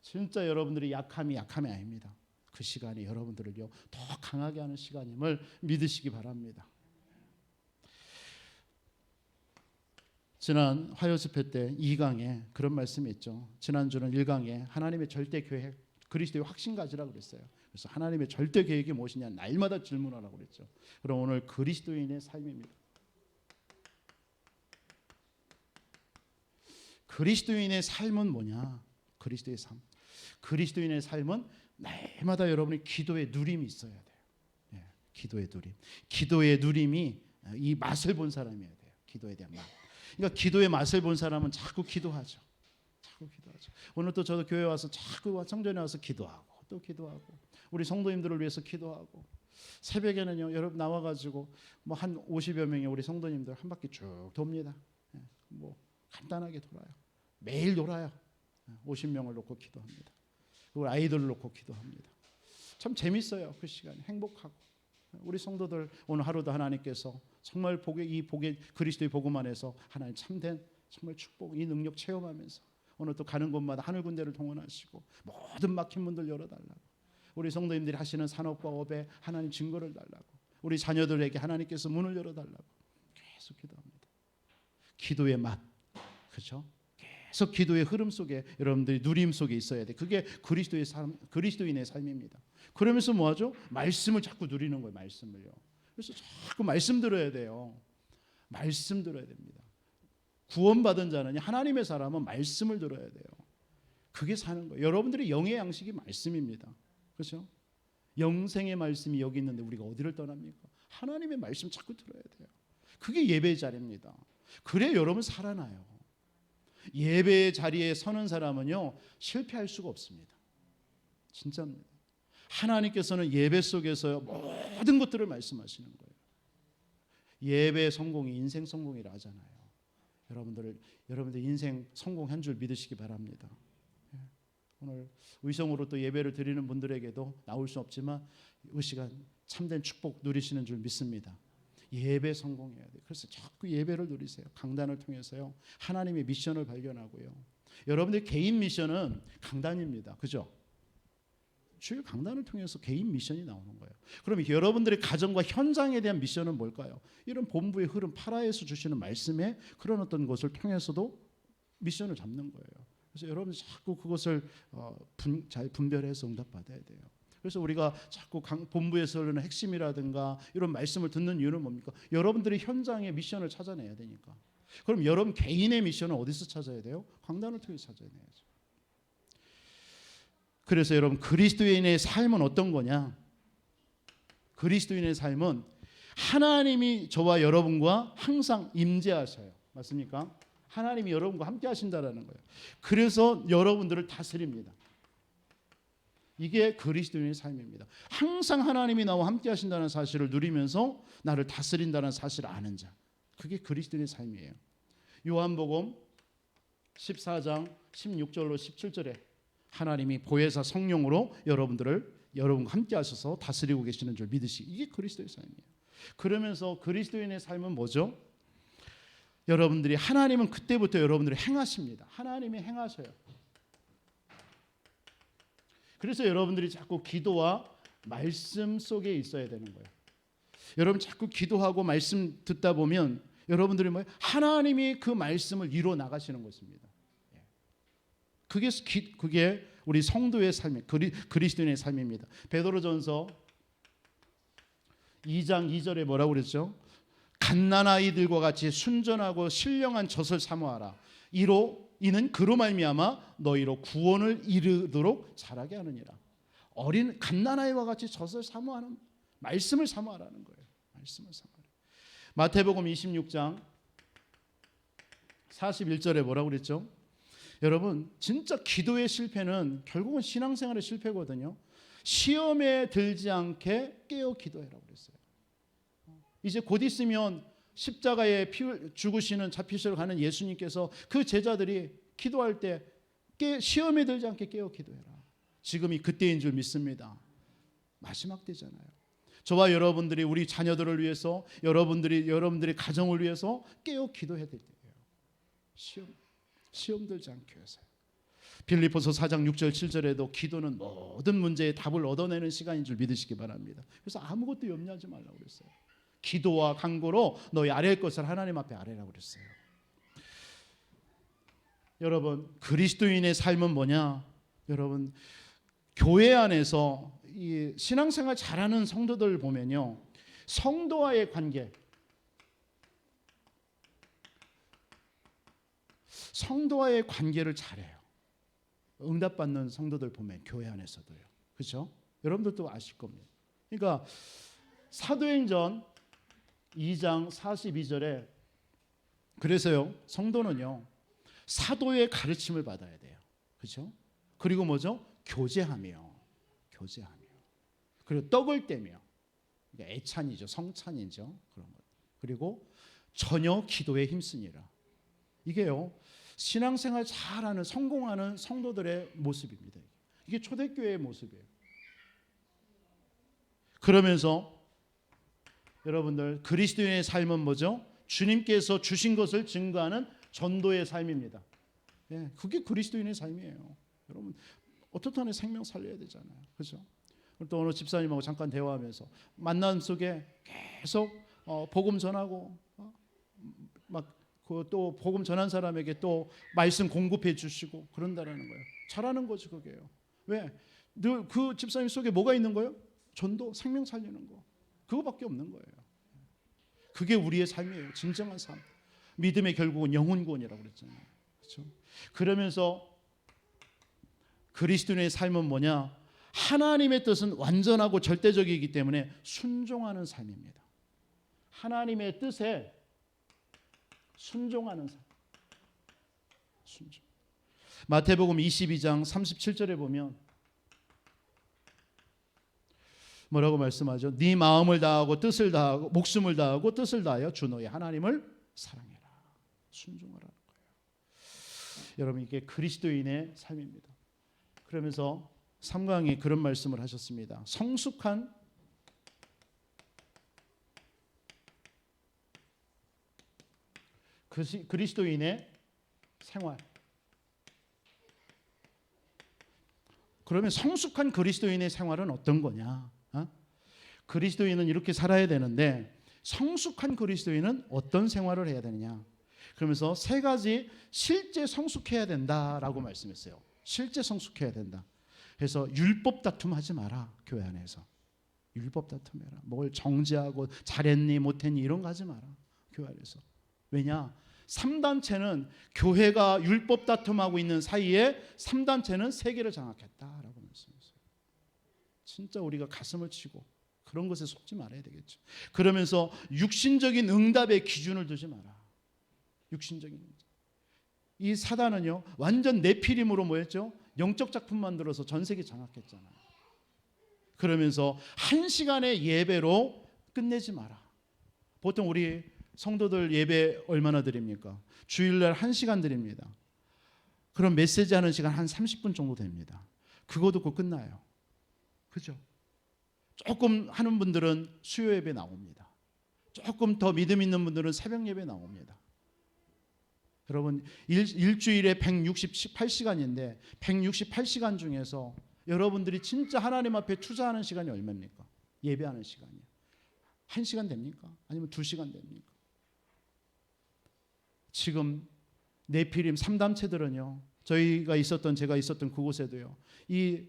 진짜 여러분들이 약함이 아닙니다. 그 시간이 여러분들을요 더 강하게 하는 시간임을 믿으시기 바랍니다. 지난 화요 집회 때 2강에 그런 말씀이 있죠. 지난주는 1강에 하나님의 절대 계획, 그리스도의 확신 가지라고 그랬어요. 그래서 하나님의 절대 계획이 무엇이냐 날마다 질문하라고 그랬죠. 그럼 오늘 그리스도인의 삶입니다. 그리스도인의 삶은 뭐냐? 그리스도의 삶. 그리스도인의 삶은 날마다 여러분이 기도의 누림이 있어야 돼요. 기도의 누림. 기도의 누림이 이 맛을 본 사람이어야 돼요. 기도에 대한 맛. 그러니까 기도의 맛을 본 사람은 자꾸 기도하죠. 오늘 또 저도 교회 와서 자꾸 성전에 와서 기도하고 또 기도하고 우리 성도님들을 위해서 기도하고 새벽에는요 여러분 나와가지고 뭐 한 50여 명의 우리 성도님들 한 바퀴 쭉 돕니다. 뭐 간단하게 돌아요. 매일 놀아요. 50명을 놓고 기도합니다. 그리고 아이들을 놓고 기도합니다. 참 재밌어요. 그 시간이 행복하고 우리 성도들 오늘 하루도 하나님께서 정말 복의 그리스도의 복음 안에서 하나님 참된 정말 축복 이 능력 체험하면서 오늘 또 가는 곳마다 하늘 군대를 동원하시고 모든 막힌 문들 열어달라고 우리 성도님들이 하시는 산업과 업에 하나님 증거를 달라고 우리 자녀들에게 하나님께서 문을 열어달라고 계속 기도합니다. 기도의 맛 그렇죠? 계속 기도의 흐름 속에 여러분들이 누림 속에 있어야 돼. 그게 그리스도의 삶, 그리스도인의 삶입니다. 그러면서 뭐하죠? 말씀을 자꾸 누리는 거예요. 말씀을요. 그래서 자꾸 말씀 들어야 돼요. 말씀 들어야 됩니다. 구원받은 자는 하나님의 사람은 말씀을 들어야 돼요. 그게 사는 거예요. 여러분들의 영의 양식이 말씀입니다. 그렇죠? 영생의 말씀이 여기 있는데 우리가 어디를 떠납니까? 하나님의 말씀 자꾸 들어야 돼요. 그게 예배의 자리입니다. 그래야 여러분 살아나요. 예배의 자리에 서는 사람은요 실패할 수가 없습니다. 진짜입니다. 하나님께서는 예배 속에서 모든 것들을 말씀하시는 거예요. 예배 성공이 인생 성공이라 하잖아요. 여러분들 인생 성공한 줄 믿으시기 바랍니다. 오늘 의성으로 또 예배를 드리는 분들에게도 나올 수 없지만 이 시간 참된 축복 누리시는 줄 믿습니다. 예배 성공해야 돼요. 그래서 자꾸 예배를 누리세요. 강단을 통해서요. 하나님의 미션을 발견하고요. 여러분들 개인 미션은 강단입니다. 그죠? 주일 강단을 통해서 개인 미션이 나오는 거예요. 그럼 여러분들의 가정과 현장에 대한 미션은 뭘까요? 이런 본부의 흐름 파라에서 주시는 말씀에 그런 어떤 것을 통해서도 미션을 잡는 거예요. 그래서 여러분 자꾸 그것을 잘 분별해서 응답받아야 돼요. 그래서 우리가 자꾸 본부에서 흐르는 핵심이라든가 이런 말씀을 듣는 이유는 뭡니까? 여러분들이 현장의 미션을 찾아내야 되니까. 그럼 여러분 개인의 미션은 어디서 찾아야 돼요? 강단을 통해서 찾아내야죠. 그래서 여러분 그리스도인의 삶은 어떤 거냐? 그리스도인의 삶은 하나님이 저와 여러분과 항상 임재하셔요. 맞습니까? 하나님이 여러분과 함께 하신다라는 거예요. 그래서 여러분들을 다스립니다. 이게 그리스도인의 삶입니다. 항상 하나님이 나와 함께 하신다는 사실을 누리면서 나를 다스린다는 사실을 아는 자, 그게 그리스도인의 삶이에요. 요한복음 14장 16절로 17절에 하나님이 보혜사 성령으로 여러분과 함께 하셔서 다스리고 계시는 줄 믿으시기, 이게 그리스도의 삶이에요. 그러면서 그리스도인의 삶은 뭐죠? 여러분들이, 하나님은 그때부터 여러분들이 행하십니다. 하나님이 행하셔요. 그래서 여러분들이 자꾸 기도와 말씀 속에 있어야 되는 거예요. 여러분 자꾸 기도하고 말씀 듣다 보면 여러분들이 뭐예요? 하나님이 그 말씀을 이루어 나가시는 것입니다. 그게 우리 성도의 삶이, 그리스도인의 삶입니다. 베드로전서 2장 2절에 뭐라고 그랬죠? 갓난아이들과 같이 순전하고 신령한 젖을 사모하라. 이는 그로 말미암아 너희로 구원을 이르도록 자라게 하느니라. 어린 갓난아이와 같이 젖을 사모하는, 말씀을 사모하라는 거예요. 말씀을 사모하라. 마태복음 26장 41절에 뭐라고 그랬죠? 여러분 진짜 기도의 실패는 결국은 신앙생활의 실패거든요. 시험에 들지 않게 깨어 기도해라고 그랬어요. 이제 곧 있으면 십자가에 피 죽으시는, 잡히시러 가는 예수님께서 그 제자들이 기도할 때 시험에 들지 않게 깨어 기도해라. 지금이 그때인 줄 믿습니다. 마지막 때잖아요. 저와 여러분들이 우리 자녀들을 위해서, 여러분들이 가정을 위해서 깨어 기도해야 될 때예요. 시험 들지 않게 해서요. 빌립보서 4장 6절 7절에도 기도는 모든 문제의 답을 얻어내는 시간인 줄 믿으시기 바랍니다. 그래서 아무것도 염려하지 말라고 그랬어요. 기도와 간구로 너희 아뢰할 것을 하나님 앞에 아뢰라고 그랬어요. 여러분 그리스도인의 삶은 뭐냐? 여러분 교회 안에서 이 신앙생활 잘하는 성도들 보면요, 성도와의 관계, 성도와의 관계를 잘해요. 응답받는 성도들 보면 교회 안에서도요. 그렇죠? 여러분들도 아실 겁니다. 그러니까 사도행전 2장 42절에 그래서요, 성도는요 사도의 가르침을 받아야 돼요. 그렇죠? 그리고 뭐죠? 교제하며 그리고 떡을 떼며, 그러니까 애찬이죠. 성찬이죠. 그런 것. 그리고 전혀 기도에 힘쓰니라. 이게요 신앙생활 잘하는, 성공하는 성도들의 모습입니다. 이게 초대교회의 모습이에요. 그러면서 여러분들 그리스도인의 삶은 뭐죠? 주님께서 주신 것을 증거하는 전도의 삶입니다. 예, 그게 그리스도인의 삶이에요. 여러분 어떻든 생명 살려야 되잖아요. 그렇죠? 또 어느 집사님하고 잠깐 대화하면서 만남 속에 계속 복음 전하고 또 복음 전한 사람에게 또 말씀 공급해 주시고 그런다라는 거예요. 잘하는 거지 그게요. 왜? 늘 그 집사님 속에 뭐가 있는 거예요? 전도, 생명 살리는 거. 그거밖에 없는 거예요. 그게 우리의 삶이에요. 진정한 삶. 믿음의 결국은 영혼 구원이라고 그랬잖아요. 그렇죠? 그러면서 그리스도인의 삶은 뭐냐? 하나님의 뜻은 완전하고 절대적이기 때문에 순종하는 삶입니다. 하나님의 뜻에 순종하는 삶. 순종. 마태복음 22장 37절에 보면 뭐라고 말씀하죠? 네 마음을 다하고 뜻을 다하고 목숨을 다하고 뜻을 다하여 주 너의 하나님을 사랑해라. 순종하라는 거예요. 여러분 이게 그리스도인의 삶입니다. 그러면서 3강에 그런 말씀을 하셨습니다. 성숙한 그리스도인의 생활. 그러면 성숙한 그리스도인의 생활은 어떤 거냐? 그리스도인은 이렇게 살아야 되는데 성숙한 그리스도인은 어떤 생활을 해야 되느냐? 그러면서 세 가지 실제 성숙해야 된다라고 말씀했어요. 실제 성숙해야 된다. 그래서 율법 다툼하지 마라. 교회 안에서 율법 다툼해라. 뭘 정죄하고 잘했니 못했니 이런 거 하지 마라. 교회 안에서. 왜냐? 3단체는 교회가 율법 다툼하고 있는 사이에 3단체는 세계를 장악했다라고 말씀했어요. 진짜 우리가 가슴을 치고 그런 것에 속지 말아야 되겠죠. 그러면서 육신적인 응답의 기준을 두지 마라. 육신적인 응답. 이 사단은요 완전 네피림으로 뭐였죠? 영적 작품 만들어서 전 세계 장악했잖아요. 그러면서 1시간의 예배로 끝내지 마라. 보통 우리 성도들 예배 얼마나 드립니까? 주일날 1시간 드립니다. 그럼 메시지 하는 시간 한 30분 정도 됩니다. 그거 듣고 끝나요. 그죠? 조금 하는 분들은 수요 예배 나옵니다. 조금 더 믿음 있는 분들은 새벽 예배 나옵니다. 여러분 일주일에 168시간인데 168시간 중에서 여러분들이 진짜 하나님 앞에 투자하는 시간이 얼마입니까? 예배하는 시간이요. 1시간 됩니까? 아니면 2시간 됩니까? 지금 네피림 3단체들은요. 제가 있었던 그곳에도요. 이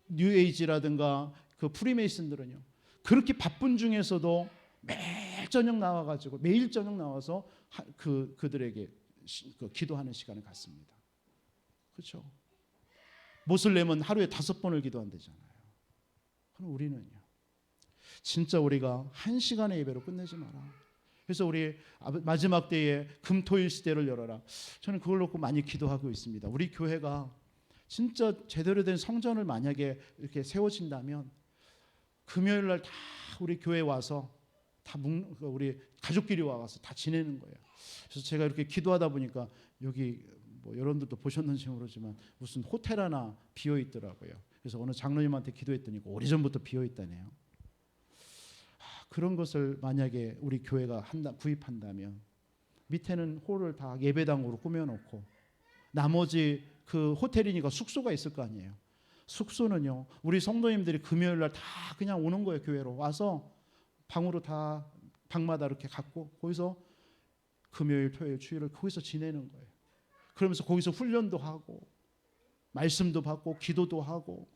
뉴에이지라든가 그 프리메이슨들은요. 그렇게 바쁜 중에서도 매일 저녁 나와서 그들에게 기도하는 시간을 갖습니다. 그렇죠? 모슬렘은 하루에 5번을 기도한대잖아요. 그럼 우리는요. 진짜 우리가 1시간의 예배로 끝내지 마라. 그래서 우리 마지막 때에 금토일 시대를 열어라. 저는 그걸 놓고 많이 기도하고 있습니다. 우리 교회가 진짜 제대로 된 성전을 만약에 이렇게 세워진다면 금요일 날 다 우리 교회 와서 다 우리 가족끼리 와서 다 지내는 거예요. 그래서 제가 이렇게 기도하다 보니까 여기 뭐 여러분들도 보셨는지 모르지만 무슨 호텔 하나 비어 있더라고요. 그래서 어느 장로님한테 기도했더니 오래전부터 비어 있다네요. 그런 것을 만약에 우리 교회가 구입한다면 밑에는 홀을 다 예배당으로 꾸며놓고 나머지 그 호텔이니까 숙소가 있을 거 아니에요. 숙소는요 우리 성도님들이 금요일 날 다 그냥 오는 거예요. 교회로 와서 방으로 다 방마다 이렇게 갖고 거기서 금요일 토요일 주일을 거기서 지내는 거예요. 그러면서 거기서 훈련도 하고 말씀도 받고 기도도 하고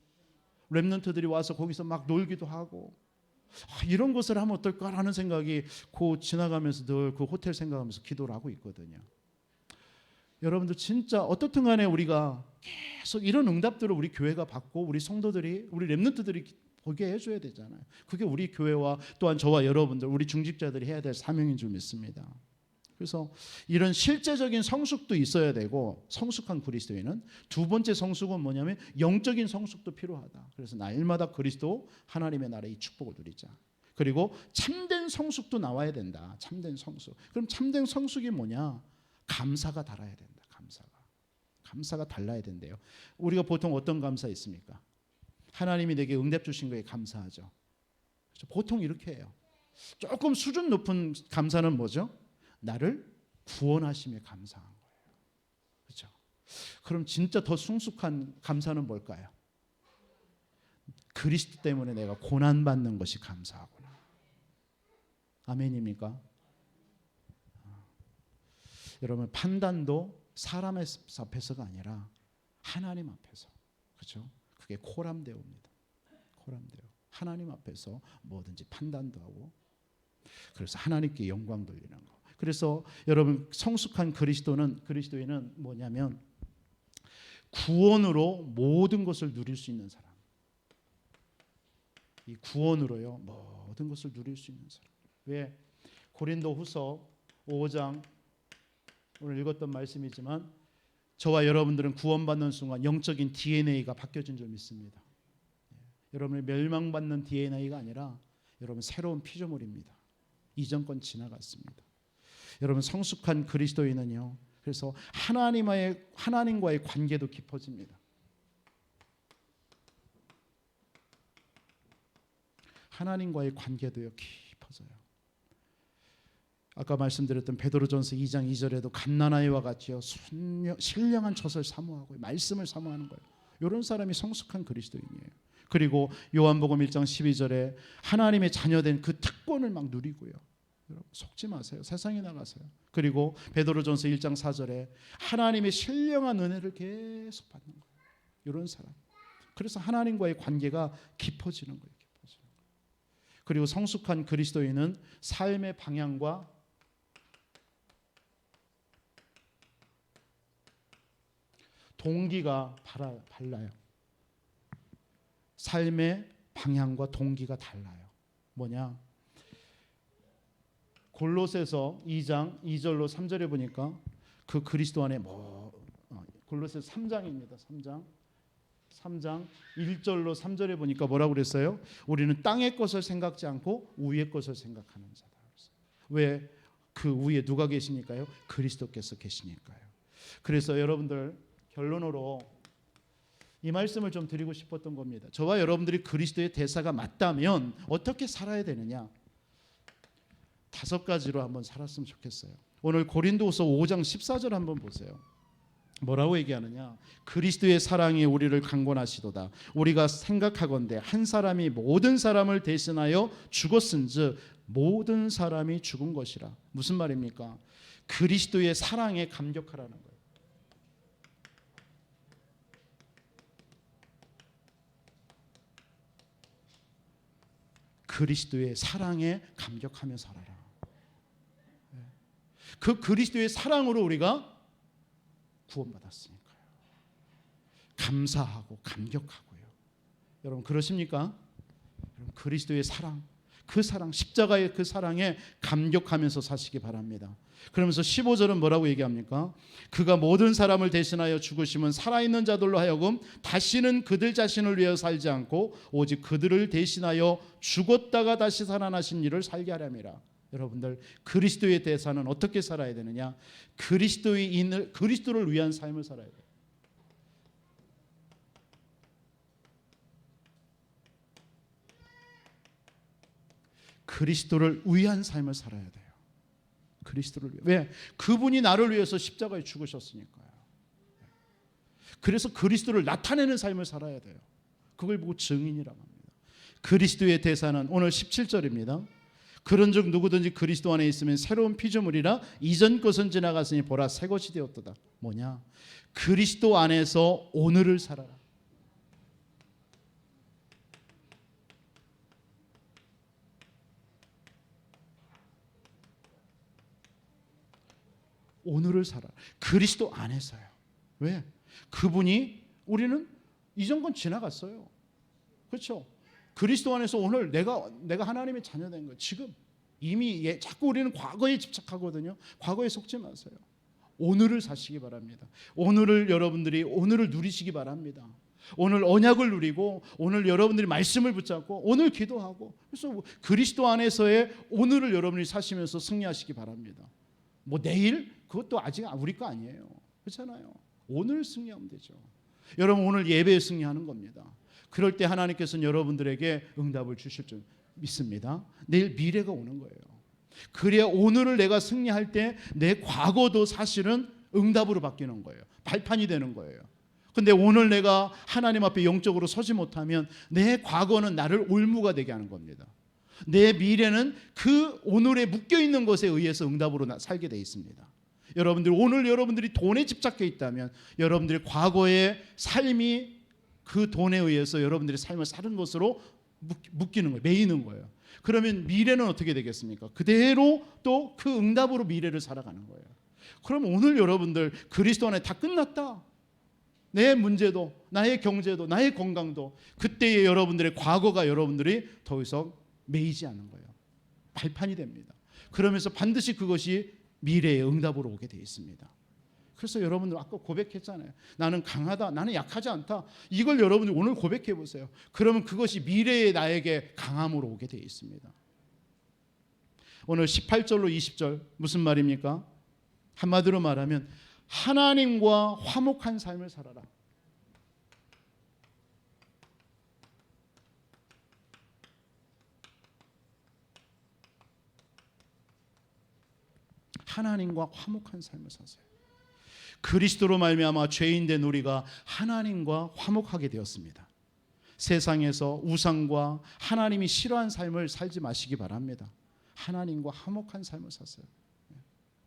렘넌트들이 와서 거기서 막 놀기도 하고 이런 것을 하면 어떨까라는 생각이 지나가면서 늘 그 호텔 생각하면서 기도를 하고 있거든요. 여러분들 진짜 어떻든 간에 우리가 계속 이런 응답들을 우리 교회가 받고 우리 성도들이 우리 렘넌트들이 보게 해줘야 되잖아요. 그게 우리 교회와 또한 저와 여러분들 우리 중직자들이 해야 될 사명인 줄 믿습니다. 그래서 이런 실제적인 성숙도 있어야 되고 성숙한 그리스도인은 두 번째 성숙은 뭐냐면 영적인 성숙도 필요하다. 그래서 날마다 그리스도 하나님의 나라의 축복을 누리자. 그리고 참된 성숙도 나와야 된다. 참된 성숙. 그럼 참된 성숙이 뭐냐? 감사가 달아야 된다. 감사가 달라야 된대요. 우리가 보통 어떤 감사 있습니까? 하나님이 내게 응답 주신 거에 감사하죠. 보통 이렇게 해요. 조금 수준 높은 감사는 뭐죠? 나를 구원하심에 감사한 거예요. 그렇죠? 그럼 진짜 더 성숙한 감사는 뭘까요? 그리스도 때문에 내가 고난 받는 것이 감사하구나. 아멘입니까? 여러분 판단도 사람 앞에서가 아니라 하나님 앞에서. 그렇죠? 그게 코람데오입니다. 코람데오. 하나님 앞에서 뭐든지 판단도 하고 그래서 하나님께 영광 돌리는 거. 그래서 여러분 성숙한 그리스도인은 뭐냐면 구원으로 모든 것을 누릴 수 있는 사람. 이 구원으로요 모든 것을 누릴 수 있는 사람. 왜? 고린도후서 5장 오늘 읽었던 말씀이지만 저와 여러분들은 구원받는 순간 영적인 DNA가 바뀌어진 줄 믿습니다. 여러분이 멸망받는 DNA가 아니라 여러분 새로운 피조물입니다. 이전 건 지나갔습니다. 여러분 성숙한 그리스도인은요. 그래서 하나님과의 관계도 깊어집니다. 하나님과의 관계도요 깊어져요. 아까 말씀드렸던 베드로전서 2장 2절에도 갓난아이와 같이요 신령한 젖을 사모하고 말씀을 사모하는 거예요. 이런 사람이 성숙한 그리스도인이에요. 그리고 요한복음 1장 12절에 하나님의 자녀된 그 특권을 막 누리고요. 여러분 속지 마세요. 세상에 나가세요. 그리고 베드로전서 1장 4절에 하나님의 신령한 은혜를 계속 받는 거예요. 이런 사람. 그래서 하나님과의 관계가 깊어지는 거예요. 그리고 성숙한 그리스도인은 삶의 방향과 동기가 달라요. 삶의 방향과 동기가 달라요. 뭐냐? 골로새서 2장 2절로 3절에 보니까 그 그리스도 안에 골로새서 3장입니다. 3장 1절로 3절에 보니까 뭐라고 그랬어요? 우리는 땅의 것을 생각지 않고 위의 것을 생각하는 자다. 왜? 그 위에 누가 계시니까요? 그리스도께서 계시니까요. 그래서 여러분들 결론으로 이 말씀을 좀 드리고 싶었던 겁니다. 저와 여러분들이 그리스도의 대사가 맞다면 어떻게 살아야 되느냐? 5가지로 한번 살았으면 좋겠어요. 오늘 고린도후서 5장 14절 한번 보세요. 뭐라고 얘기하느냐? 그리스도의 사랑이 우리를 강권하시도다. 우리가 생각하건대 한 사람이 모든 사람을 대신하여 죽었은즉 모든 사람이 죽은 것이라. 무슨 말입니까? 그리스도의 사랑에 감격하라는 거예요. 그리스도의 사랑에 감격하며 살아라. 그 그리스도의 사랑으로 우리가 구원받았으니까요. 감사하고 감격하고요. 여러분 그러십니까? 여러분 그리스도의 사랑, 그 사랑, 십자가의 그 사랑에 감격하면서 사시기 바랍니다. 그러면서 15절은 뭐라고 얘기합니까? 그가 모든 사람을 대신하여 죽으심은 살아있는 자들로 하여금 다시는 그들 자신을 위하여 살지 않고 오직 그들을 대신하여 죽었다가 다시 살아나신 일을 살게 하려니라. 여러분들 그리스도의 대사는 어떻게 살아야 되느냐? 그리스도를 위한 삶을 살아야 돼요. 그리스도를 위한 삶을 살아야 돼요. 그리스도를 위해. 왜? 그분이 나를 위해서 십자가에 죽으셨으니까요. 그래서 그리스도를 나타내는 삶을 살아야 돼요. 그걸 보고 증인이라고 합니다. 그리스도의 대사는 오늘 17절입니다. 그런즉 누구든지 그리스도 안에 있으면 새로운 피조물이라 이전 것은 지나갔으니 보라 새 것이 되었도다. 뭐냐? 그리스도 안에서 오늘을 살아라. 오늘을 살아. 그리스도 안에서요. 왜? 그분이 우리는 이전 건 지나갔어요. 그렇죠? 그리스도 안에서 오늘 내가 하나님의 자녀된 거 지금 이미 자꾸 우리는 과거에 집착하거든요. 과거에 속지 마세요. 오늘을 사시기 바랍니다. 여러분들이 오늘을 누리시기 바랍니다. 오늘 언약을 누리고 오늘 여러분들이 말씀을 붙잡고 오늘 기도하고 그래서 그리스도 안에서의 오늘을 여러분이 사시면서 승리하시기 바랍니다. 내일 그것도 아직 우리 거 아니에요. 그렇잖아요. 오늘 승리하면 되죠. 여러분 오늘 예배에 승리하는 겁니다. 그럴 때 하나님께서는 여러분들에게 응답을 주실 줄 믿습니다. 내일 미래가 오는 거예요. 그래야 오늘을 내가 승리할 때 내 과거도 사실은 응답으로 바뀌는 거예요. 발판이 되는 거예요. 근데 오늘 내가 하나님 앞에 영적으로 서지 못하면 내 과거는 나를 올무가 되게 하는 겁니다. 내 미래는 그 오늘에 묶여있는 것에 의해서 응답으로 살게 되어 있습니다. 오늘 여러분들이 돈에 집착해 있다면 여러분들의 과거의 삶이 그 돈에 의해서 여러분들의 삶을 사는 것으로 묶이는 거예요. 매이는 거예요. 그러면 미래는 어떻게 되겠습니까? 그대로 또 그 응답으로 미래를 살아가는 거예요. 그럼 오늘 여러분들 그리스도 안에 다 끝났다. 내 문제도 나의 경제도 나의 건강도 그때의 여러분들의 과거가 여러분들이 더 이상 매이지 않는 거예요. 발판이 됩니다. 그러면서 반드시 그것이 미래의 응답으로 오게 되어 있습니다. 그래서 여러분들 아까 고백했잖아요. 나는 강하다. 나는 약하지 않다. 이걸 여러분들 오늘 고백해 보세요. 그러면 그것이 미래의 나에게 강함으로 오게 되어 있습니다. 오늘 18절로 20절 무슨 말입니까? 한마디로 말하면 하나님과 화목한 삶을 살아라. 하나님과 화목한 삶을 사세요. 그리스도로 말미암아 죄인된 우리가 하나님과 화목하게 되었습니다. 세상에서 우상과 하나님이 싫어하는 삶을 살지 마시기 바랍니다. 하나님과 화목한 삶을 사세요.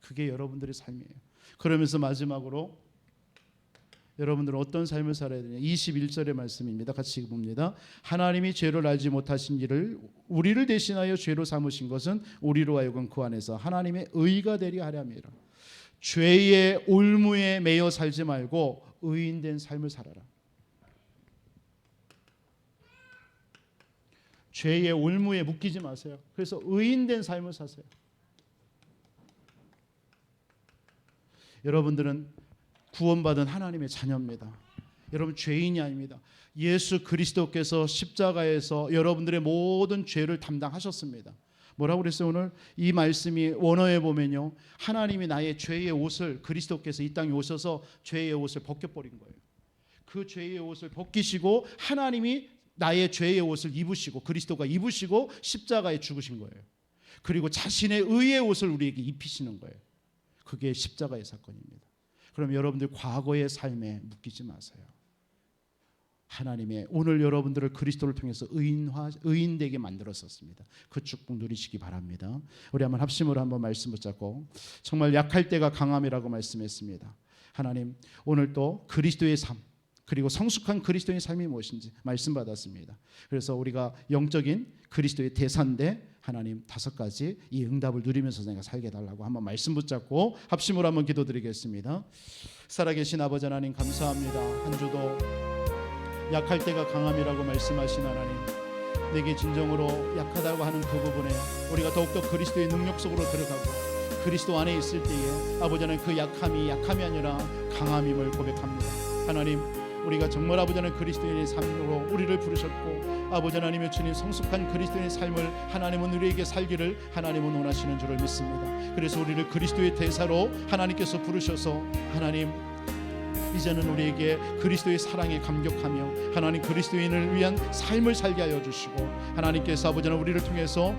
그게 여러분들의 삶이에요. 그러면서 마지막으로 여러분들은 어떤 삶을 살아야 되냐? 21절의 말씀입니다. 같이 봅니다. 하나님이 죄를 알지 못하신 일을 우리를 대신하여 죄로 삼으신 것은 우리로 하여금 그 안에서 하나님의 의가 되려 하려 함이라. 죄의 올무에 매여 살지 말고 의인된 삶을 살아라. 죄의 올무에 묶이지 마세요. 그래서 의인된 삶을 사세요. 여러분들은 구원받은 하나님의 자녀입니다. 여러분 죄인이 아닙니다. 예수 그리스도께서 십자가에서 여러분들의 모든 죄를 담당하셨습니다. 뭐라고 그랬어요? 오늘 이 말씀이 원어에 보면요, 하나님이 나의 죄의 옷을, 그리스도께서 이 땅에 오셔서 죄의 옷을 벗겨버린 거예요. 그 죄의 옷을 벗기시고 하나님이 나의 죄의 옷을 입으시고, 그리스도가 입으시고 십자가에 죽으신 거예요. 그리고 자신의 의의 옷을 우리에게 입히시는 거예요. 그게 십자가의 사건입니다. 그럼 여러분들 과거의 삶에 묶이지 마세요. 하나님의 오늘 여러분들을 그리스도를 통해서 의인되게 만들었었습니다. 그 축복 누리시기 바랍니다. 우리 한번 합심으로 한번 말씀 붙잡고, 정말 약할 때가 강함이라고 말씀했습니다. 하나님, 오늘 또 그리스도의 삶, 그리고 성숙한 그리스도의 삶이 무엇인지 말씀 받았습니다. 그래서 우리가 영적인 그리스도의 대사인데 하나님 5가지 이 응답을 누리면서 내가 살게 달라고 한번 말씀 붙잡고 합심으로 한번 기도드리겠습니다. 살아계신 아버지 하나님, 감사합니다. 한 주도 약할 때가 강함이라고 말씀하신 하나님, 내게 진정으로 약하다고 하는 그 부분에 우리가 더욱더 그리스도의 능력 속으로 들어가고 그리스도 안에 있을 때에 아버지 하나님, 그 약함이 아니라 강함임을 고백합니다. 하나님, 우리가 정말 아버지 하나님 그리스도인의 삶으로 우리를 부르셨고, 아버지 하나님의 주님 성숙한 그리스도인의 삶을 하나님은 우리에게 살기를 하나님은 원하시는 줄을 믿습니다. 그래서 우리를 그리스도의 대사로 하나님께서 부르셔서 하나님, 이제는 우리에게 그리스도의 사랑에 감격하며 하나님 그리스도인을 위한 삶을 살게 하여 주시고, 하나님께서 아버지 하나님 우리를 통해서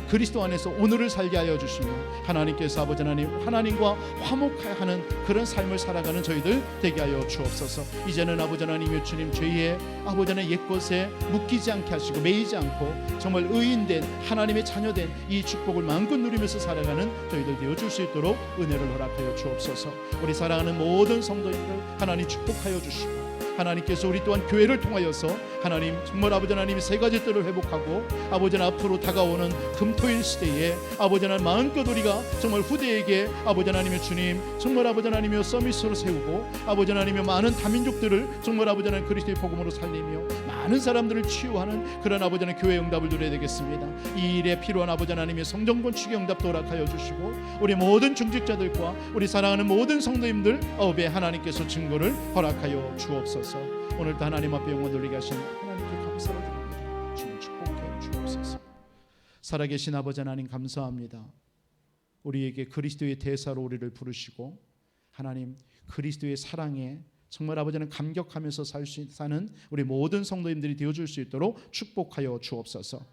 그리스도 안에서 오늘을 살게 하여 주시며, 하나님께서 아버지 하나님 하나님과 화목하는 그런 삶을 살아가는 저희들 되게 하여 주옵소서. 이제는 아버지 하나님의 주님, 죄의 아버지 하나님 옛것에 묶이지 않게 하시고 매이지 않고 정말 의인된 하나님의 자녀된 이 축복을 마음껏 누리면서 살아가는 저희들 되어줄 수 있도록 은혜를 허락하여 주옵소서. 우리 사랑하는 모든 성도님들 하나님 축복하여 주시고, 하나님께서 우리 또한 교회를 통하여서 하나님 정말 아버지 하나님이 3가지 뜰을 회복하고 아버지 하나님 앞으로 다가오는 금토일 시대에 아버지 하나님 마음껏 우리가 정말 후대에게 아버지 하나님의 주님 정말 아버지 하나님의 서비스로 세우고 아버지 하나님의 많은 다민족들을 정말 아버지 하나님 그리스도의 복음으로 살리며 많은 사람들을 치유하는 그런 아버지 하나님 교회 응답을 누려야 되겠습니다. 이 일에 필요한 아버지 하나님의 성전 건축의 응답도 허락하여 주시고, 우리 모든 중직자들과 우리 사랑하는 모든 성도님들 업에 하나님께서 증거를 허락하여 주옵소서. 오늘도 하나님 앞에 영원 돌리게 하신 하나님께 감사를 드립니다. 주님 축복해 주옵소서. 살아계신 아버지 하나님, 감사합니다. 우리에게 그리스도의 대사로 우리를 부르시고 하나님 그리스도의 사랑에 정말 아버지는 감격하면서 사는 우리 모든 성도님들이 되어줄 수 있도록 축복하여 주옵소서.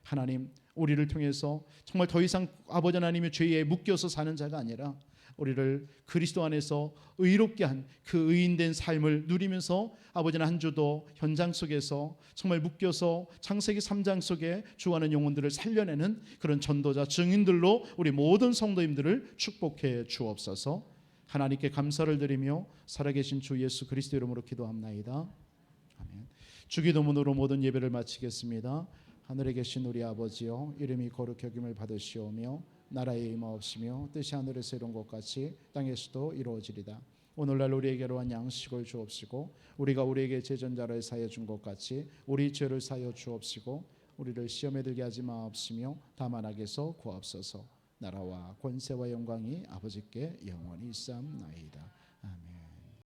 하나님, 우리를 통해서 정말 더 이상 아버지 하나님의 죄에 묶여서 사는 자가 아니라 우리를 그리스도 안에서 의롭게 한 그 의인된 삶을 누리면서 아버지는 한 주도 현장 속에서 정말 묶여서 창세기 3장 속에 주하는 영혼들을 살려내는 그런 전도자 증인들로 우리 모든 성도님들을 축복해 주옵소서. 하나님께 감사를 드리며 살아계신 주 예수 그리스도 이름으로 기도합나이다. 아멘. 주기도문으로 모든 예배를 마치겠습니다. 하늘에 계신 우리 아버지여, 이름이 거룩히 여김을 받으시오며 나라의 임하옵시며 뜻이 하늘에서 이룬 것 같이 땅에서도 이루어지리다. 오늘날 우리에게로 한 양식을 주옵시고, 우리가 우리에게 제전자를 사하여 준 것 같이 우리 죄를 사하여 주옵시고, 우리를 시험에 들게 하지 마옵시며 다만 악에서 구하옵소서. 나라와 권세와 영광이 아버지께 영원히 있사옵나이다. 아멘.